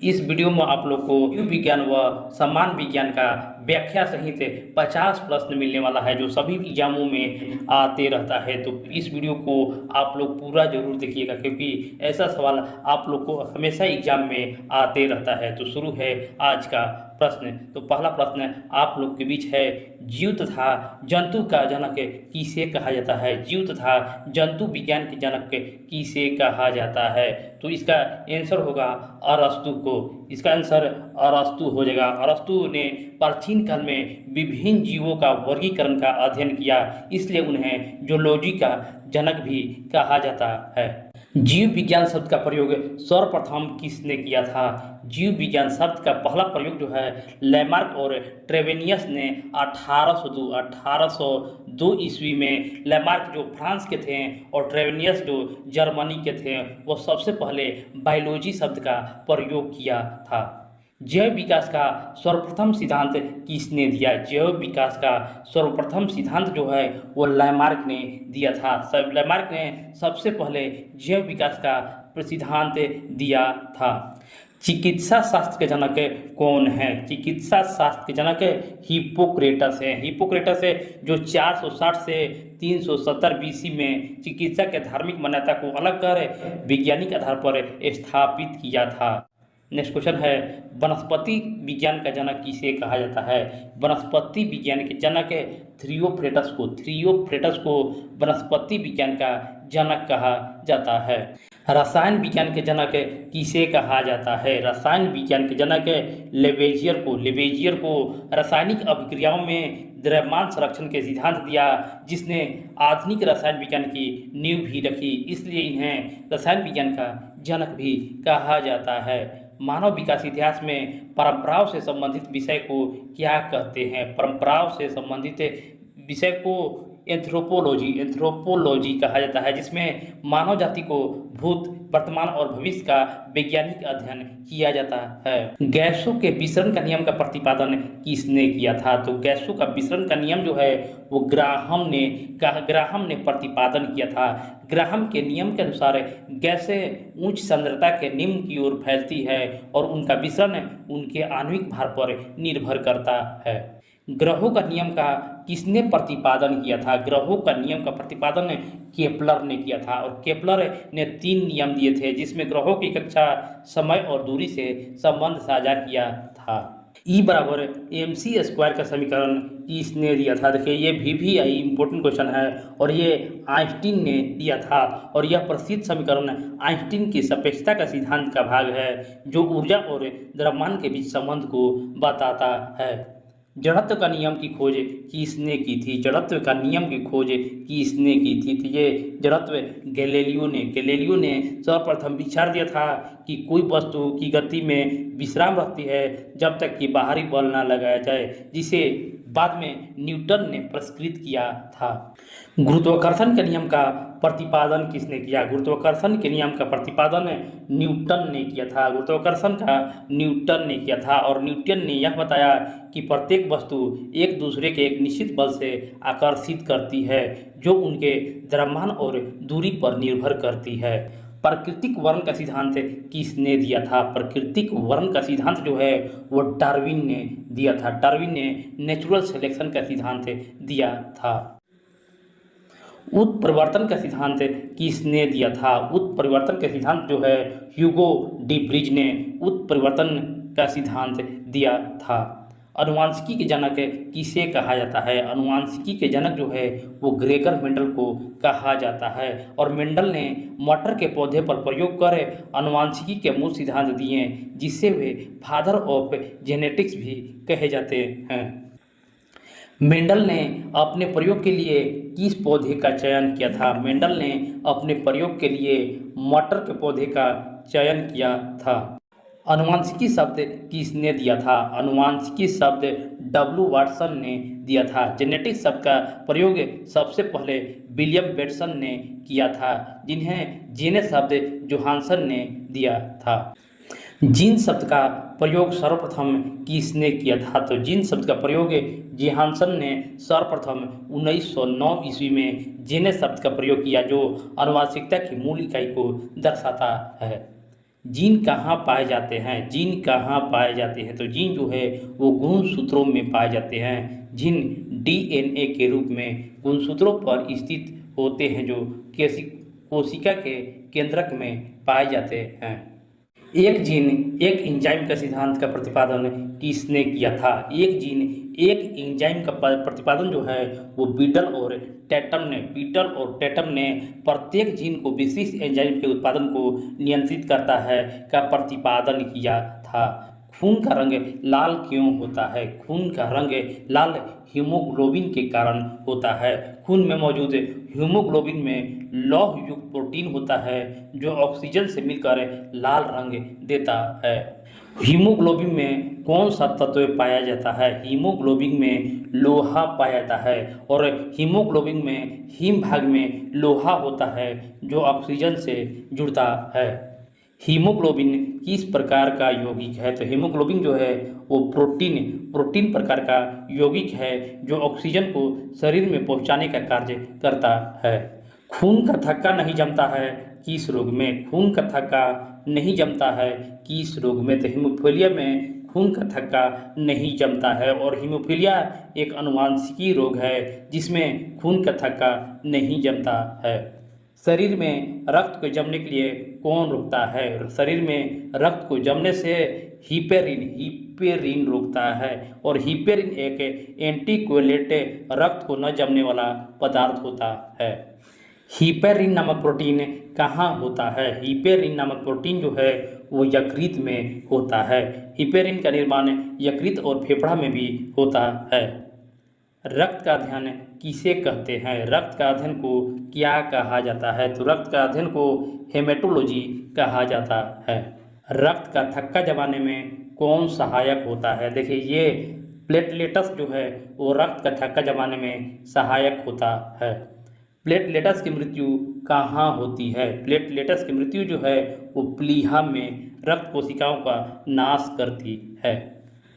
इस वीडियो में आप लोग को जीव विज्ञान व सामान्य विज्ञान का व्याख्या सहित 50 प्रश्न मिलने वाला है, जो सभी एग्जामों में आते रहता है। तो इस वीडियो को आप लोग पूरा जरूर देखिएगा, क्योंकि ऐसा सवाल आप लोग को हमेशा एग्जाम में आते रहता है। तो शुरू है आज का प्रश्न। तो पहला प्रश्न आप लोग के बीच है, जीव तथा जंतु का जनक किसे कहा जाता है? जीव तथा जंतु विज्ञान के जनक किसे कहा जाता है? तो इसका आंसर होगा अरस्तु को। इसका आंसर अरस्तु हो जाएगा। अरस्तु ने प्राचीन काल में विभिन्न जीवों का वर्गीकरण का अध्ययन किया, इसलिए उन्हें जूलॉजी का जनक भी कहा जाता है। जीव विज्ञान शब्द का प्रयोग सर्वप्रथम किसने किया था? जीव विज्ञान शब्द का पहला प्रयोग जो है लैमार्क और ट्रेवेनियस ने 1802 ईस्वी में। लैमार्क जो फ्रांस के थे और ट्रेवेनियस जो जर्मनी के थे, वो सबसे पहले बायोलॉजी शब्द का प्रयोग किया था। जैव विकास का सर्वप्रथम सिद्धांत किसने दिया? जैव विकास का सर्वप्रथम सिद्धांत जो है वो लैमार्क ने दिया था। लैमार्क ने सबसे पहले जैव विकास का सिद्धांत दिया था। चिकित्सा शास्त्र के जनक कौन है? चिकित्सा शास्त्र के जनक हिप्पोक्रेटस है। हिप्पोक्रेटस है जो 460 से 370 बीसी में चिकित्सा के धार्मिक मान्यता को अलग कर वैज्ञानिक आधार पर स्थापित किया था। नेक्स्ट क्वेश्चन है, वनस्पति विज्ञान का जनक किसे कहा जाता है? वनस्पति विज्ञान के जनक थियोफ्रेटस को। थियोफ्रेटस को वनस्पति विज्ञान का जनक कहा जाता है। रसायन विज्ञान के जनक किसे कहा जाता है? रसायन विज्ञान के जनक लेवेजियर को। लेवेजियर को रासायनिक अभिक्रियाओं में द्रव्यमान संरक्षण के सिद्धांत दिया, जिसने आधुनिक रसायन विज्ञान की नींव भी रखी, इसलिए इन्हें रसायन विज्ञान का जनक भी कहा जाता है। मानव विकास इतिहास में परंपराओं से संबंधित विषय को क्या कहते हैं? परंपराओं से संबंधित विषय को एंथ्रोपोलॉजी कहा जाता है, जिसमें मानव जाति को भूत, वर्तमान और भविष्य का वैज्ञानिक अध्ययन किया जाता है। गैसों के विसरण का नियम का प्रतिपादन किसने किया था? तो गैसों का विसरण का नियम जो है वो ग्राहम ने प्रतिपादन किया था। ग्राहम के नियम के अनुसार गैसें उच्च सांद्रता के निम्न की ओर फैलती है और उनका विसरण उनके आणविक भार पर निर्भर करता है। ग्रहों का नियम का किसने प्रतिपादन किया था? ग्रहों का नियम का प्रतिपादन केपलर ने किया था, और केपलर ने 3 नियम दिए थे, जिसमें ग्रहों की कक्षा, समय और दूरी से संबंध साझा किया था। E बराबर mc² का समीकरण किसने दिया था? देखिए ये भी इम्पोर्टेंट क्वेश्चन है, और ये आइंस्टीन ने दिया था, और यह प्रसिद्ध समीकरण आइंस्टीन की सापेक्षता का सिद्धांत का भाग है, जो ऊर्जा और द्रव्यमान के बीच संबंध को बताता है। जड़त्व का नियम की खोज किसने की थी? जड़त्व का नियम की खोज किसने की थी? तो ये जड़त्व गैलीलियो ने सर्वप्रथम विचार दिया था कि कोई वस्तु की गति में विश्राम रखती है जब तक कि बाहरी बल न लगाया जाए, जिसे बाद में न्यूटन ने परिष्कृत किया था। गुरुत्वाकर्षण के नियम का प्रतिपादन किसने किया? गुरुत्वाकर्षण के नियम का प्रतिपादन न्यूटन ने किया था। गुरुत्वाकर्षण का न्यूटन ने किया था, और न्यूटन ने यह बताया कि प्रत्येक वस्तु एक दूसरे के एक निश्चित बल से आकर्षित करती है, जो उनके द्रव्यमान और दूरी पर निर्भर करती है। प्राकृतिक वर्ण का सिद्धांत किसने दिया था? प्राकृतिक वर्ण का सिद्धांत जो है वो डार्विन ने दिया था। डार्विन ने नेचुरल सिलेक्शन का सिद्धांत दिया था। उत्परिवर्तन का सिद्धांत किसने दिया था? उत्परिवर्तन का सिद्धांत जो है ह्यूगो डी ब्रिज ने उत्परिवर्तन का सिद्धांत दिया था। अनुवांशिकी के जनक किसे कहा जाता है? अनुवांशिकी के जनक जो है वो ग्रेगर मेंडल को कहा जाता है, और मेंडल ने मटर के पौधे पर प्रयोग कर अनुवांशिकी के मूल सिद्धांत दिए, जिससे वे फादर ऑफ जेनेटिक्स भी कहे जाते हैं। मेंडल ने अपने प्रयोग के लिए किस पौधे का चयन किया था? मेंडल ने अपने प्रयोग के लिए मटर के पौधे का चयन किया था। अनुवांशिकी शब्द किसने दिया था? अनुवांशिकी शब्द W. वाटसन ने दिया था। जेनेटिक्स शब्द का प्रयोग सबसे पहले विलियम बेटसन ने किया था, जिन्हें जीनस शब्द जोहानसन ने दिया था। जीन शब्द का प्रयोग सर्वप्रथम किसने किया था? तो जीन शब्द का प्रयोग जोहानसन ने सर्वप्रथम 1909 ईस्वी में जीनस शब्द का प्रयोग किया, जो आनुवंशिकता की मूल इकाई को दर्शाता है। जीन कहाँ पाए जाते हैं? जीन कहाँ पाए जाते हैं? तो जीन जो है वो गुणसूत्रों में पाए जाते हैं। जीन डीएनए के रूप में गुणसूत्रों पर स्थित होते हैं जो कोशिका के केंद्रक में पाए जाते हैं। एक जीन एक एंजाइम का सिद्धांत का प्रतिपादन किसने किया था? एक जीन एक एंजाइम का प्रतिपादन जो है वो बीटल और टेटम ने प्रत्येक जीन को विशिष्ट एंजाइम के उत्पादन को नियंत्रित करता है का प्रतिपादन किया था। खून का रंग लाल क्यों होता है? खून का रंग लाल हीमोग्लोबिन के कारण होता है। खून में मौजूद हीमोग्लोबिन में लौह युक्त प्रोटीन होता है जो ऑक्सीजन से मिलकर लाल रंग देता है। हीमोग्लोबिन में कौन सा तत्व पाया जाता है? हीमोग्लोबिन में लोहा पाया जाता है और हीमोग्लोबिन में हिम भाग में लोहा होता है जो ऑक्सीजन से जुड़ता है। हीमोग्लोबिन किस प्रकार का यौगिक है? तो हीमोग्लोबिन जो है वो प्रोटीन प्रकार का यौगिक है जो ऑक्सीजन को शरीर में पहुंचाने का कार्य करता है। खून का थक्का नहीं जमता है किस रोग में? खून का थक्का नहीं जमता है किस रोग में? तो हीमोफीलिया में खून का थक्का नहीं जमता है और हीमोफीलिया एक आनुवांशिकी रोग है जिसमें खून का थक्का नहीं जमता है। शरीर में रक्त को जमने के लिए कौन रोकता है? शरीर में रक्त को जमने से हिपेरिन रोकता है और हिपेरिन एक एंटीकोएगुलेंट रक्त को न जमने वाला पदार्थ होता है। हिपेरिन नामक प्रोटीन कहाँ होता है? हिपेरिन नामक प्रोटीन जो है वो यकृत में होता है। हिपेरिन का निर्माण यकृत और फेफड़ा में भी होता है। रक्त का अध्ययन किसे कहते हैं? रक्त का अध्ययन को क्या कहा जाता है? तो रक्त का अध्ययन को हेमेटोलॉजी कहा जाता है। रक्त का थक्का जमाने में कौन सहायक होता है? देखिए ये प्लेटलेट्स जो है वो रक्त का थक्का जमाने में सहायक होता है। प्लेटलेट्स की मृत्यु कहाँ होती है? प्लेटलेट्स की मृत्यु जो है वो प्लीहा में रक्त कोशिकाओं का नाश करती है।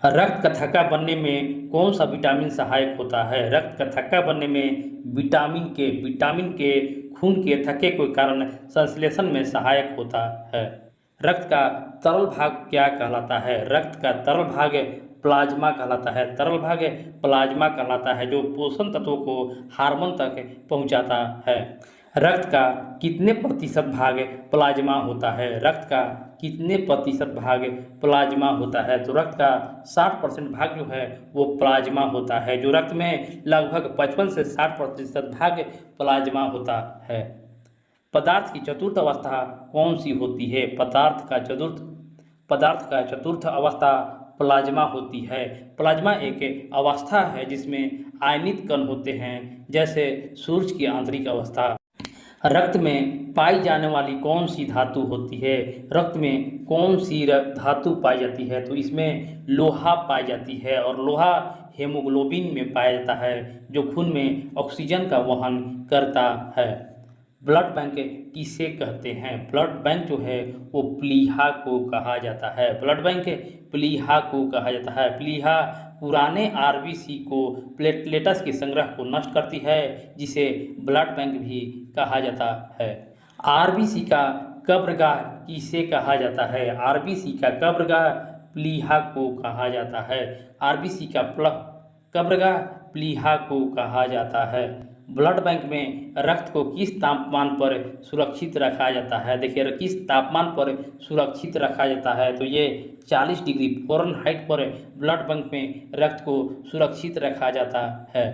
रक्त का थक्का बनने में कौन सा विटामिन सहायक होता है? रक्त का थक्का बनने में विटामिन के खून के थक्के के कारण संश्लेषण में सहायक होता है। रक्त का तरल भाग क्या कहलाता है? रक्त का तरल भाग प्लाज्मा कहलाता है। तरल भाग प्लाज्मा कहलाता है जो पोषण तत्वों को हार्मोन तक पहुंचाता है। रक्त का कितने प्रतिशत भाग प्लाज्मा होता है? रक्त का कितने प्रतिशत भाग प्लाज्मा होता है? तो रक्त का 60% भाग जो है वो प्लाज्मा होता है। जो रक्त में लगभग 55 से 60% भाग प्लाज्मा होता है। पदार्थ की चतुर्थ अवस्था कौन सी होती है? पदार्थ का चतुर्थ अवस्था प्लाज्मा होती है। प्लाज्मा एक अवस्था है जिसमें आयनित कण होते हैं जैसे सूर्य की आंतरिक अवस्था। रक्त में पाई जाने वाली कौन सी धातु होती है? रक्त में कौन सी धातु पाई जाती है? तो इसमें लोहा पाई जाती है और लोहा हेमोग्लोबिन में पाया जाता है जो खून में ऑक्सीजन का वहन करता है। ब्लड बैंक किसे कहते हैं? ब्लड बैंक जो है वो प्लीहा को कहा जाता है। ब्लड बैंक प्लीहा को कहा जाता है। प्लीहा पुराने आरबीसी को प्लेटलेट्स के संग्रह को नष्ट करती है जिसे ब्लड बैंक भी कहा जाता है। आरबीसी का कब्रगाह किसे कहा जाता है? आरबीसी का कब्रगाह प्लीहा को कहा जाता है। आरबीसी का कब्रगाह प्लीहा को कहा जाता है। ब्लड बैंक में रक्त को किस तापमान पर सुरक्षित रखा जाता है? देखिए किस तापमान पर सुरक्षित रखा जाता है? तो ये 40 डिग्री फ़ारेनहाइट पर ब्लड बैंक में रक्त को सुरक्षित रखा जाता है।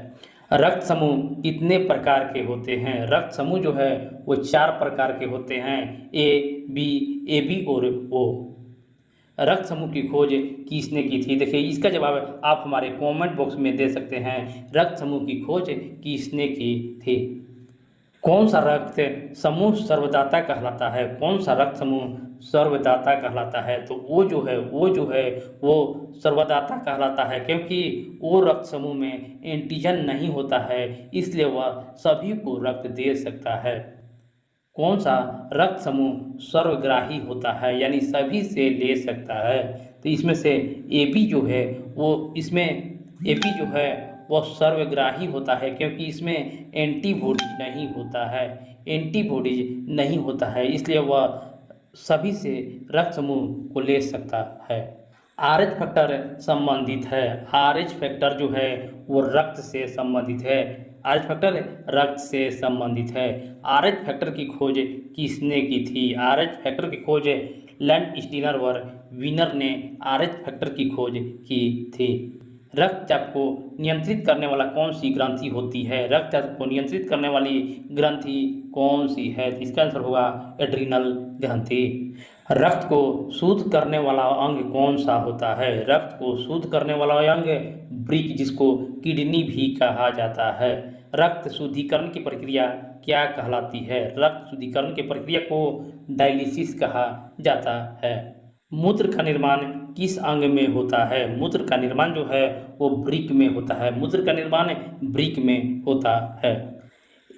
रक्त समूह कितने प्रकार के होते हैं? रक्त समूह जो है वो 4 प्रकार के होते हैं, ए बी और ओ। रक्त समूह की खोज किसने की थी? देखिए इसका जवाब आप हमारे कमेंट बॉक्स में दे सकते हैं। रक्त समूह की खोज किसने की थी? कौन सा रक्त समूह सर्वदाता कहलाता है? कौन सा रक्त समूह सर्वदाता कहलाता है? तो वो जो है वो सर्वदाता कहलाता है क्योंकि वो रक्त समूह में एंटीजन नहीं होता है इसलिए वह सभी को रक्त दे सकता है। कौन सा रक्त समूह सर्वग्राही होता है यानी सभी से ले सकता है? तो इसमें से AB जो है वो सर्वग्राही होता है क्योंकि इसमें एंटीबॉडीज नहीं होता है इसलिए वह सभी से रक्त समूह को ले सकता है। आरएच फैक्टर संबंधित है। आरएच फैक्टर जो है वो रक्त से संबंधित है। आरएच फैक्टर रक्त से संबंधित है। आरएच फैक्टर की खोज किसने की थी? आरएच फैक्टर की खोज लैंड स्टीनर व वीनर ने आरएच फैक्टर की खोज की थी। रक्तचाप को नियंत्रित करने वाला कौन सी ग्रंथि होती है? रक्तचाप को नियंत्रित करने वाली ग्रंथि कौन सी है? तो इसका आंसर होगा एड्रीनल ग्रंथि। रक्त को शुद्ध करने वाला अंग कौन सा होता है? रक्त को शुद्ध करने वाला अंग वृक्क, जिसको किडनी भी कहा जाता है। रक्त शुद्धिकरण की प्रक्रिया क्या कहलाती है? रक्त शुद्धिकरण की प्रक्रिया को डायलिसिस कहा जाता है। मूत्र का निर्माण किस अंग में होता है? मूत्र का निर्माण जो है वो वृक्क में होता है। मूत्र का निर्माण वृक्क में होता है।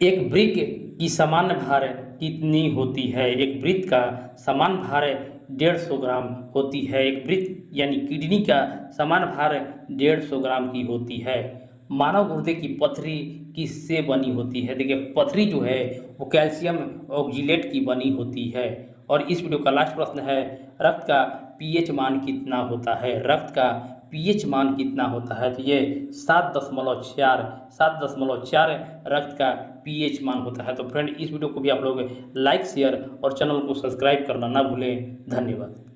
एक वृक्क की सामान्य भार कितनी होती है? एक वृक्क का सामान्य भार 150 ग्राम होती है। एक वृक्क यानी किडनी का सामान्य भार 150 ग्राम की होती है। मानव गुर्दे की पथरी किससे बनी होती है? देखिए, पथरी जो है वो कैल्शियम ऑक्जिलेट की बनी होती है। और इस वीडियो का लास्ट प्रश्न है, रक्त का पीएच मान कितना होता है? रक्त का पीएच मान कितना होता है? तो ये 7.4 रक्त का पीएच मान होता है। तो फ्रेंड, इस वीडियो को भी आप लोग लाइक, शेयर और चैनल को सब्सक्राइब करना ना भूलें। धन्यवाद।